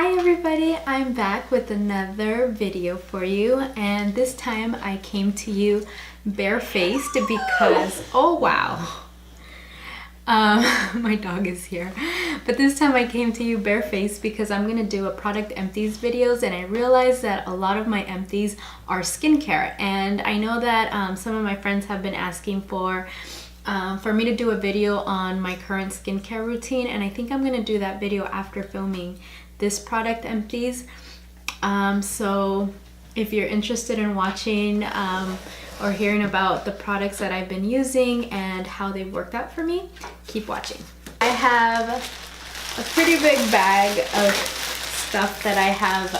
Hi everybody, I'm back with another video for you, and this time I came to you barefaced because, oh wow, my dog is here. But this time I came to you barefaced because I'm gonna do a product empties videos, and I realized that a lot of my empties are skincare, and I know that some of my friends have been asking for me to do a video on my current skincare routine, and I think I'm gonna do that video after filming this product empties. So if you're interested in watching or hearing about the products that I've been using and how they've worked out for me, keep watching. I have a pretty big bag of stuff that I have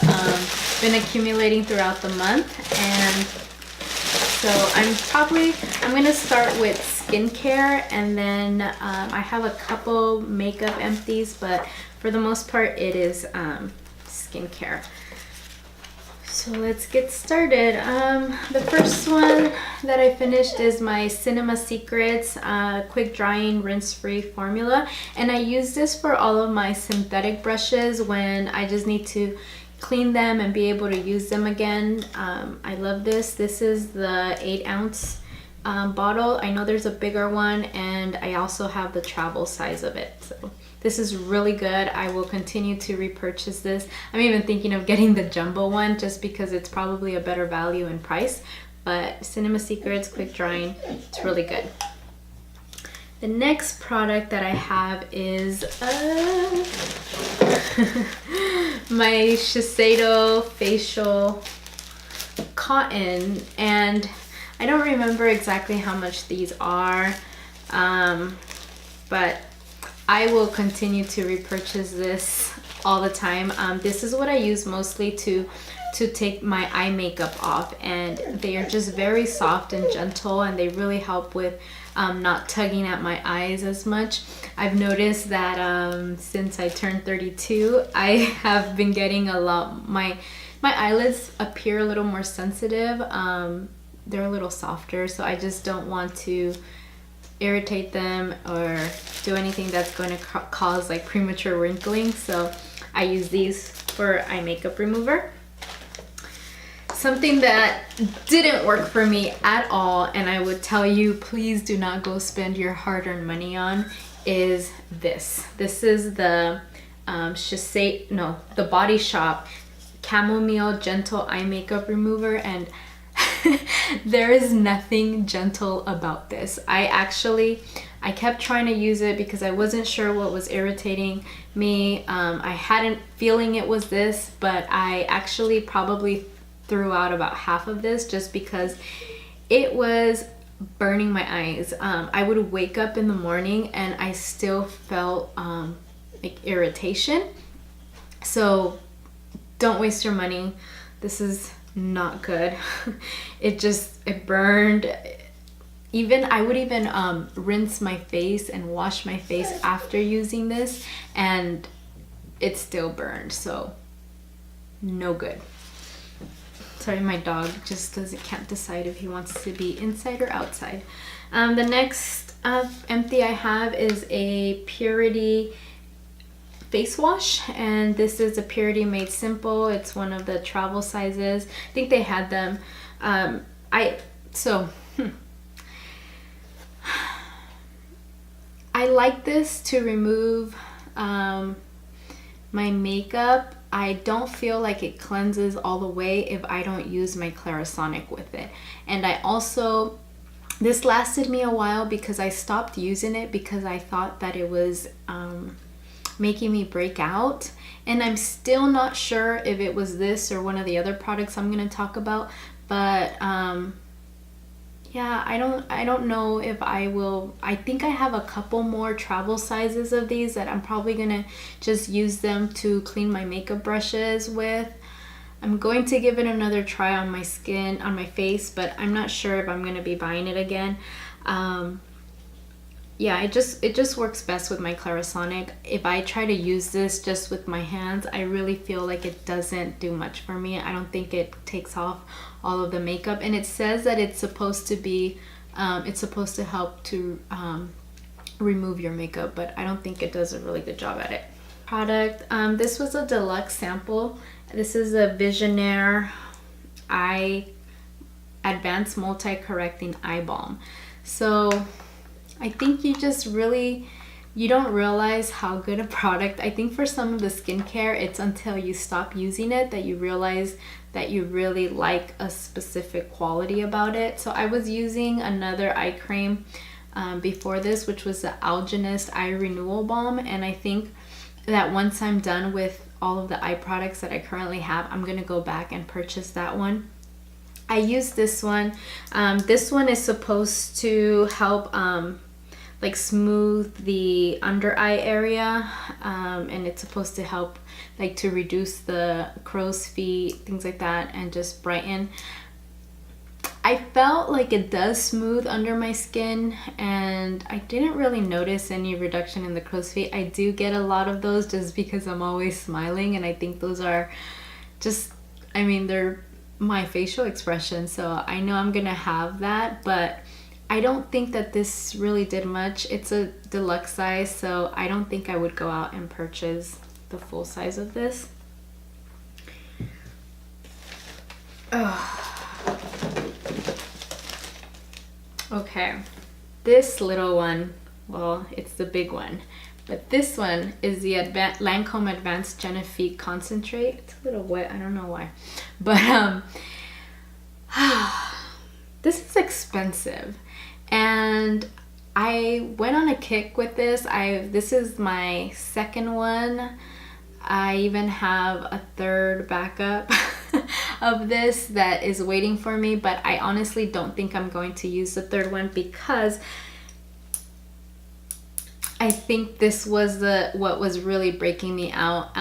been accumulating throughout the month, and so I'm gonna start with skincare, and then I have a couple makeup empties, but for the most part it is skincare. So let's get started. The first one that I finished is my Cinema Secrets quick drying rinse free formula, and I use this for all of my synthetic brushes when I just need to clean them and be able to use them again. I love this. This is the 8-ounce bottle. I know there's a bigger one, and I also have the travel size of it. So this is really good. I will continue to repurchase this. I'm even thinking of getting the jumbo one just because it's probably a better value in price. But Cinema Secrets quick drying, it's really good. The next product that I have is my Sato facial cotton, and I don't remember exactly how much these are, but I will continue to repurchase this all the time. This is what I use mostly to take my eye makeup off, and they are just very soft and gentle, and they really help with not tugging at my eyes as much. I've noticed that since I turned 32, I have been getting a lot, my eyelids appear a little more sensitive. They're a little softer, so I just don't want to irritate them or do anything that's going to cause like premature wrinkling, so I use these for eye makeup remover. Something that didn't work for me at all, and I would tell you please do not go spend your hard-earned money on, is this. This is the the Body Shop Chamomile Gentle Eye Makeup Remover, and there is nothing gentle about this. I kept trying to use it because I wasn't sure what was irritating me. I hadn't feeling it was this, but I actually probably threw out about half of this just because it was burning my eyes. I would wake up in the morning and I still felt like irritation. So don't waste your money. This is not good. It burned. I would even rinse my face and wash my face after using this, and it still burned, so no good. Sorry, my dog just can't decide if he wants to be inside or outside. The next empty I have is a Purity face wash, and this is a Purity Made Simple. It's one of the travel sizes. I think they had them. I like this to remove my makeup. I don't feel like it cleanses all the way if I don't use my Clarisonic with it. And this lasted me a while because I stopped using it because I thought that it was making me break out, and I'm still not sure if it was this or one of the other products I'm going to talk about, but yeah, I don't know if I will. I think I have a couple more travel sizes of these that I'm probably gonna just use them to clean my makeup brushes with. I'm going to give it another try on my skin, on my face, but I'm not sure if I'm gonna be buying it again. Yeah, it just works best with my Clarisonic. If I try to use this just with my hands, I really feel like it doesn't do much for me. I don't think it takes off all of the makeup, and it says that it's supposed to help to remove your makeup, but I don't think it does a really good job at it. product. This was a deluxe sample. This is a Visionnaire Eye Advanced Multi-Correcting Eye Balm. So I think you just really, you don't realize how good a product. I think for some of the skincare, it's until you stop using it that you realize that you really like a specific quality about it. So I was using another eye cream before this, which was the Algenist Eye Renewal Balm, and I think that once I'm done with all of the eye products that I currently have, I'm gonna go back and purchase that one. I use this one. This one is supposed to help like smooth the under eye area, and it's supposed to help like to reduce the crow's feet, things like that, and just brighten. I felt like it does smooth under my skin, and I didn't really notice any reduction in the crow's feet. I do get a lot of those just because I'm always smiling, and I think those are just, I mean, they're my facial expression, so I know I'm gonna have that, but I don't think that this really did much. It's a deluxe size, so I don't think I would go out and purchase the full size of this. Okay, this little one, well, it's the big one, but this one is the Lancome Advanced Genifique Concentrate. It's a little wet, I don't know why, but this is expensive, and I went on a kick with this. This is my second one. I even have a third backup of this that is waiting for me, but I honestly don't think I'm going to use the third one because I think this was what was really breaking me out.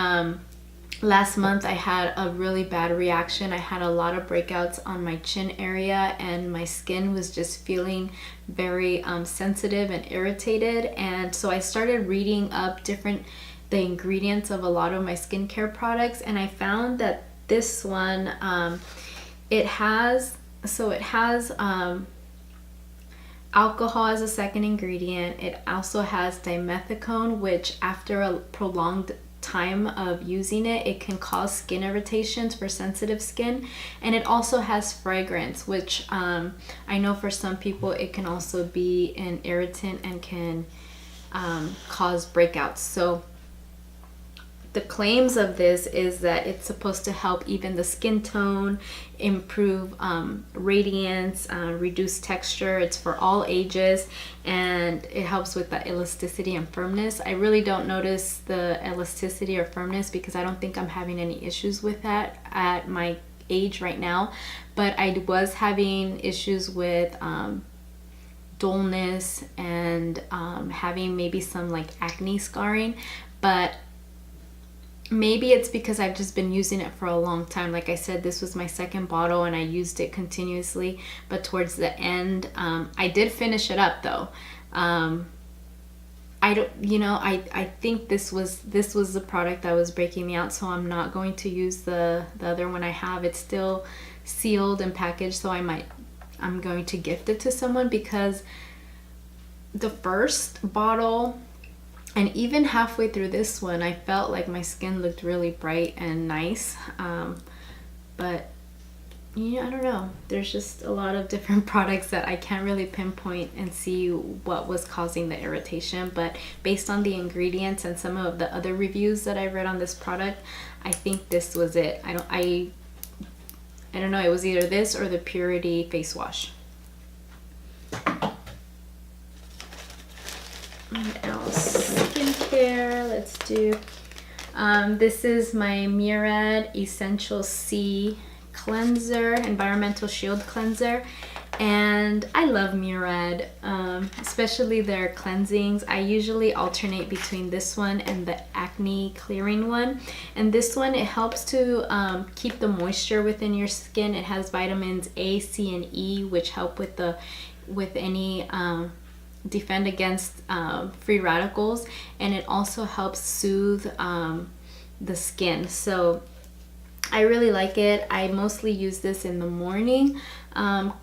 Last month I had a really bad reaction. I had a lot of breakouts on my chin area, and my skin was just feeling very sensitive and irritated, and so I started reading up the ingredients of a lot of my skincare products, and I found that this one, it has alcohol as a second ingredient. It also has dimethicone, which after a prolonged time of using it, it can cause skin irritations for sensitive skin, and it also has fragrance, which I know for some people it can also be an irritant and can cause breakouts. So the claims of this is that it's supposed to help even the skin tone, improve radiance, reduce texture. It's for all ages, and it helps with the elasticity and firmness. I really don't notice the elasticity or firmness because I don't think I'm having any issues with that at my age right now, but I was having issues with dullness and having maybe some like acne scarring, but maybe it's because I've just been using it for a long time. Like I said, this was my second bottle and I used it continuously, but towards the end, I did finish it up though. I think this was the product that was breaking me out, so I'm not going to use the other one I have. It's still sealed and packaged, so I'm going to gift it to someone, because the first bottle and even halfway through this one, I felt like my skin looked really bright and nice. But yeah, I don't know. There's just a lot of different products that I can't really pinpoint and see what was causing the irritation. But based on the ingredients and some of the other reviews that I read on this product, I think this was it. I don't know. It was either this or the Purity face wash. What else? Skincare. Let's do. This is my Murad Essential C cleanser, environmental shield cleanser, and I love Murad, especially their cleansings. I usually alternate between this one and the acne clearing one, and this one, it helps to keep the moisture within your skin. It has vitamins A, C, and E, which help with any defend against free radicals, and it also helps soothe the skin. So I really like it. I mostly use this in the morning.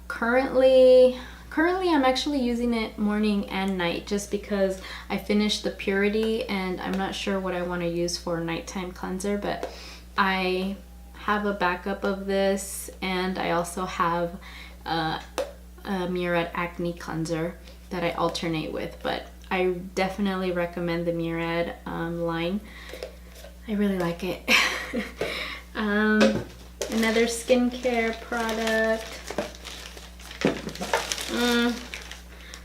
Currently, Currently I'm actually using it morning and night just because I finished the Purity and I'm not sure what I want to use for nighttime cleanser, but I have a backup of this, and I also have a Murad Acne cleanser that I alternate with, but I definitely recommend the Murad line. I really like it. Another skincare product.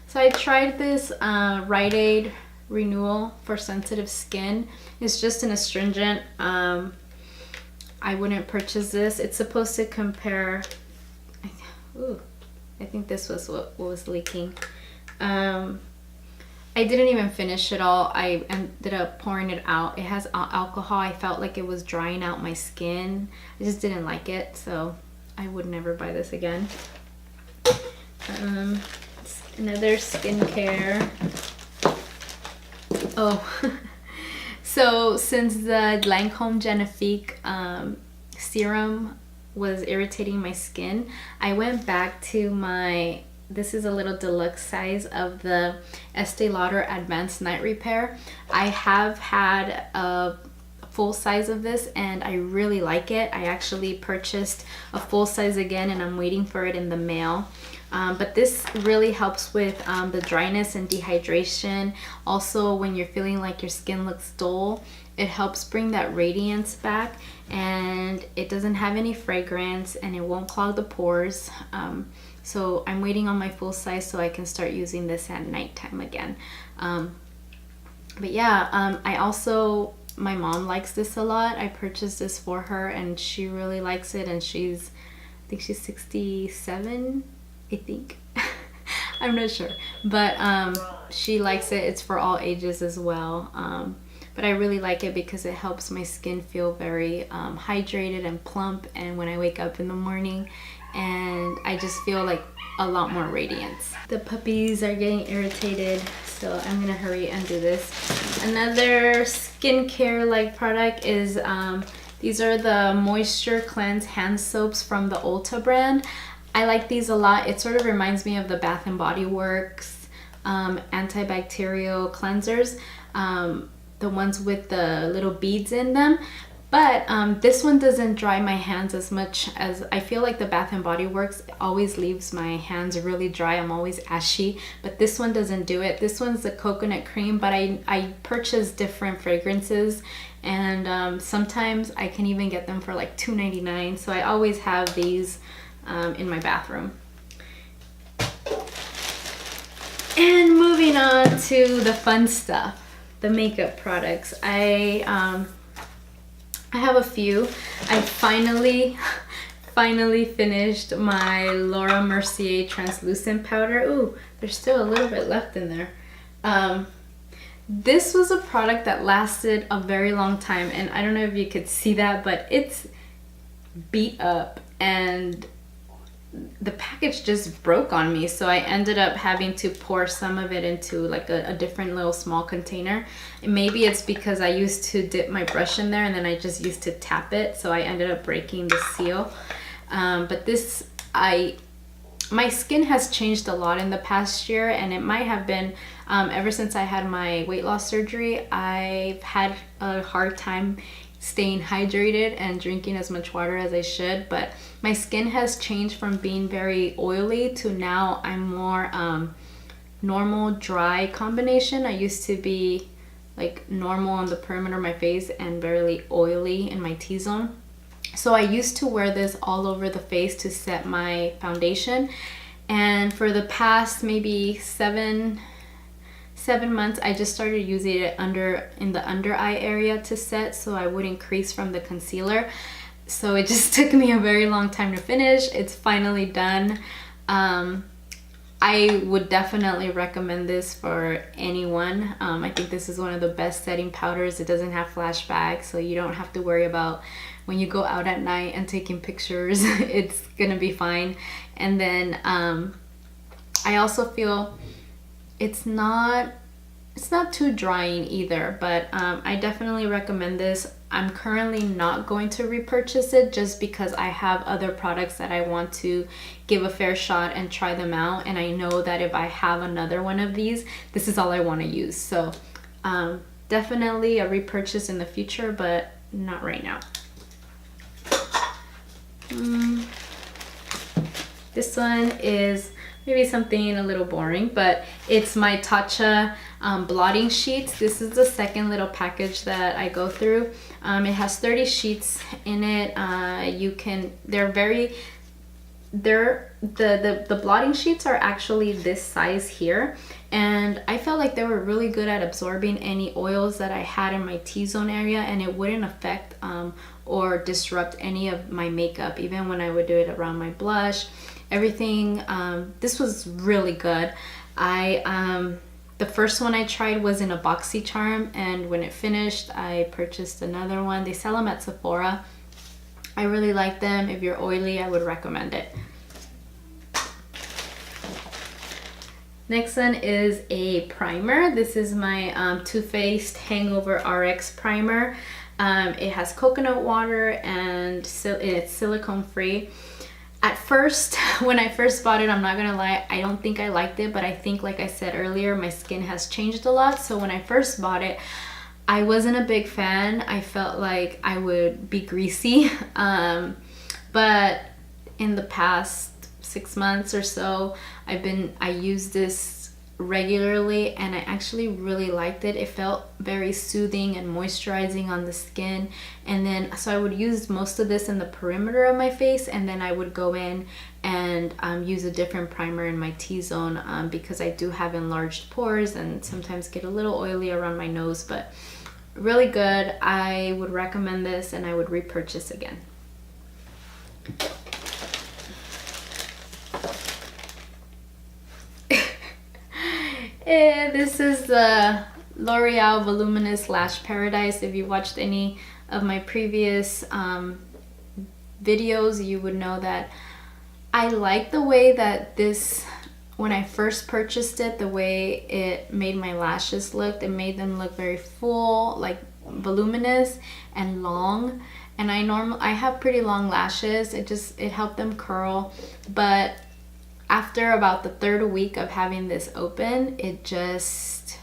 So I tried this Rite Aid Renewal for sensitive skin. It's just an astringent. I wouldn't purchase this. It's supposed to compare. I think this was what was leaking. I didn't even finish it all. I ended up pouring it out. It has alcohol. I felt like it was drying out my skin. I just didn't like it, so I would never buy this again. Another skincare. Oh, so since the Lancme Genifique serum was irritating my skin, I went back to my, this is a little deluxe size of the Estee Lauder Advanced Night Repair. I have had a full size of this and I really like it. I actually purchased a full size again and I'm waiting for it in the mail. But this really helps with the dryness and dehydration. Also, when you're feeling like your skin looks dull, it helps bring that radiance back, and it doesn't have any fragrance and it won't clog the pores. So I'm waiting on my full size so I can start using this at nighttime again. But yeah, I also, my mom likes this a lot. I purchased this for her and she really likes it, and I think she's 67, I think. I'm not sure, but she likes it. It's for all ages as well. But I really like it because it helps my skin feel very hydrated and plump, and when I wake up in the morning, and I just feel like a lot more radiance. The puppies are getting irritated, so I'm gonna hurry and do this. Another skincare like product is these are the Moisture Cleanse hand soaps from the Ulta brand. I like these a lot. It sort of reminds me of the Bath and Body Works antibacterial cleansers, the ones with the little beads in them. But this one doesn't dry my hands as much as, I feel like the Bath and Body Works always leaves my hands really dry. I'm always ashy, but this one doesn't do it. This one's the coconut cream, but I purchase different fragrances, and sometimes I can even get them for like $2.99. So I always have these in my bathroom. And moving on to the fun stuff, the makeup products. I have a few. I finally finished my Laura Mercier translucent powder. Ooh, there's still a little bit left in there. This was a product that lasted a very long time, and I don't know if you could see that, but it's beat up and the package just broke on me, so I ended up having to pour some of it into like a different little small container. And maybe it's because I used to dip my brush in there and then I just used to tap it, so I ended up breaking the seal. But this, my skin has changed a lot in the past year, and it might have been ever since I had my weight loss surgery. I've had a hard time staying hydrated and drinking as much water as I should, but my skin has changed from being very oily to now I'm more normal dry combination. I used to be like normal on the perimeter of my face and very oily in my T-zone. So I used to wear this all over the face to set my foundation, and for the past maybe seven months I just started using it in the under eye area to set, so I wouldn't crease from the concealer. So it just took me a very long time to finish. It's finally done. I would definitely recommend this for anyone. I think this is one of the best setting powders. It doesn't have flashbacks, so you don't have to worry about when you go out at night and taking pictures. It's gonna be fine. And then I also feel it's not it's not too drying either, but I definitely recommend this. I'm currently not going to repurchase it just because I have other products that I want to give a fair shot and try them out. And I know that if I have another one of these, this is all I want to use. So definitely a repurchase in the future, but not right now. This one is maybe something a little boring, but it's my Tatcha blotting sheets. This is the second little package that I go through. It has 30 sheets in it. The blotting sheets are actually this size here, and I felt like they were really good at absorbing any oils that I had in my T-zone area, and it wouldn't affect or disrupt any of my makeup, even when I would do it around my blush, everything. This was really good. The first one I tried was in a BoxyCharm, and when it finished, I purchased another one. They sell them at Sephora. I really like them. If you're oily, I would recommend it. Next one is a primer. This is my Too Faced Hangover RX primer. It has coconut water and it's silicone free. At first, when I first bought it, I'm not gonna lie, I don't think I liked it, but I think, like I said earlier, my skin has changed a lot. So when I first bought it, I wasn't a big fan. I felt like I would be greasy. But in the past 6 months or so, I use this regularly, and I actually really liked it. It felt very soothing and moisturizing on the skin. And then so I would use most of this in the perimeter of my face, and then I would go in and use a different primer in my T-zone because I do have enlarged pores and sometimes get a little oily around my nose. But really good. I would recommend this, and I would repurchase again. This is the L'Oreal Voluminous Lash Paradise. If you watched any of my previous videos, you would know that I like the way that this, when I first purchased it, the way it made my lashes look. It made them look very full, like voluminous and long. And I have pretty long lashes. It helped them curl. But after about the third week of having this open, it just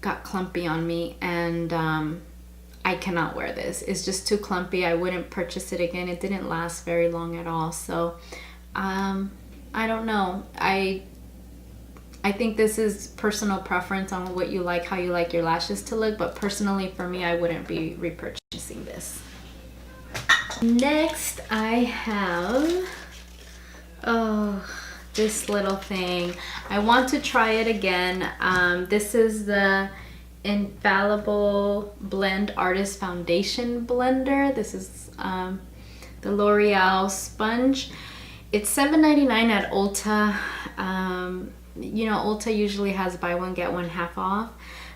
got clumpy on me, and I cannot wear this. It's just too clumpy. I wouldn't purchase it again. It didn't last very long at all. So I don't know. I think this is personal preference on what you like, how you like your lashes to look, but personally for me, I wouldn't be repurchasing this. Next, I have this little thing. I want to try it again. This is the Infallible Blend Artist Foundation Blender. This is the L'Oreal sponge. It's $7.99 at Ulta. You know, Ulta usually has buy one get one half off,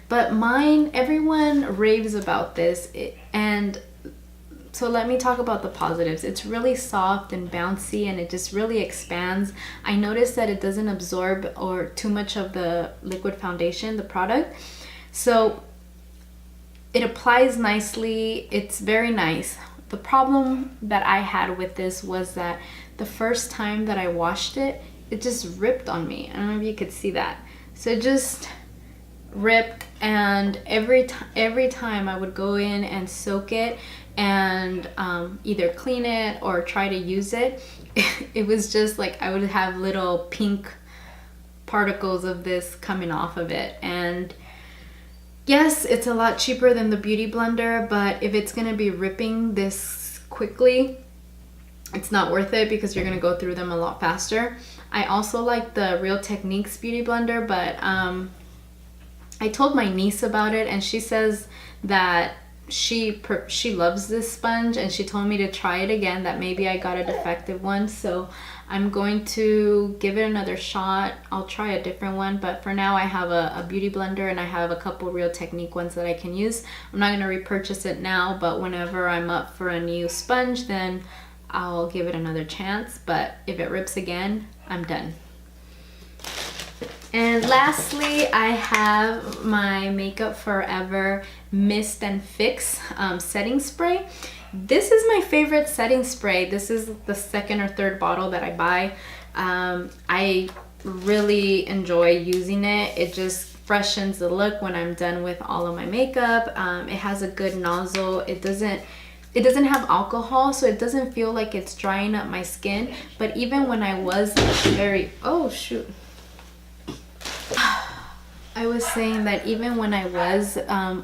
but mine, everyone raves about this. And so let me talk about the positives. It's really soft and bouncy, and it just really expands. I noticed that it doesn't absorb or too much of the liquid foundation, the product. So it applies nicely. It's very nice. The problem that I had with this was that the first time that I washed it, it just ripped on me. I don't know if you could see that. So it just ripped, and every time I would go in and soak it and either clean it or try to use it, it was just like I would have little pink particles of this coming off of it. And yes, it's a lot cheaper than the Beauty Blender, but if it's gonna be ripping this quickly, it's not worth it because you're gonna go through them a lot faster. I also like the Real Techniques Beauty Blender, but I told my niece about it, and she says that she loves this sponge, and she told me to try it again, that maybe I got a defective one. So I'm going to give it another shot. I'll try a different one, but for now I have a Beauty Blender, and I have a couple Real Technique ones that I can use. I'm not going to repurchase it now, but whenever I'm up for a new sponge, then I'll give it another chance. But if it rips again, I'm done. And lastly, I have my Makeup Forever Mist and Fix setting spray. This is my favorite setting spray. This is the second or third bottle that I buy. I really enjoy using it. It just freshens the look when I'm done with all of my makeup. It has a good nozzle. It doesn't have alcohol, so it doesn't feel like it's drying up my skin. But even when I was oh shoot. I was saying that even when I was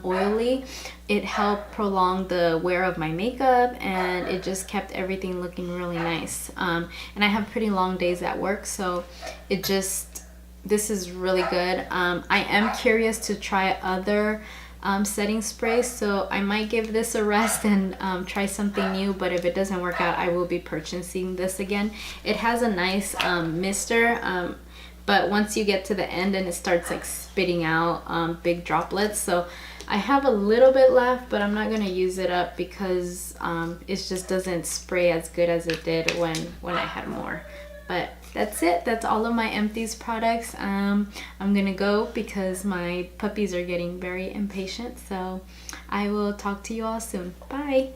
oily, it helped prolong the wear of my makeup, and it just kept everything looking really nice. And I have pretty long days at work, so this is really good. I am curious to try other setting sprays, so I might give this a rest and try something new, but if it doesn't work out, I will be purchasing this again. It has a nice mister, but once you get to the end and it starts like spitting out big droplets, so I have a little bit left, but I'm not going to use it up because it just doesn't spray as good as it did when I had more. But that's it. That's all of my Empties products. I'm gonna go because my puppies are getting very impatient, so I will talk to you all soon. Bye.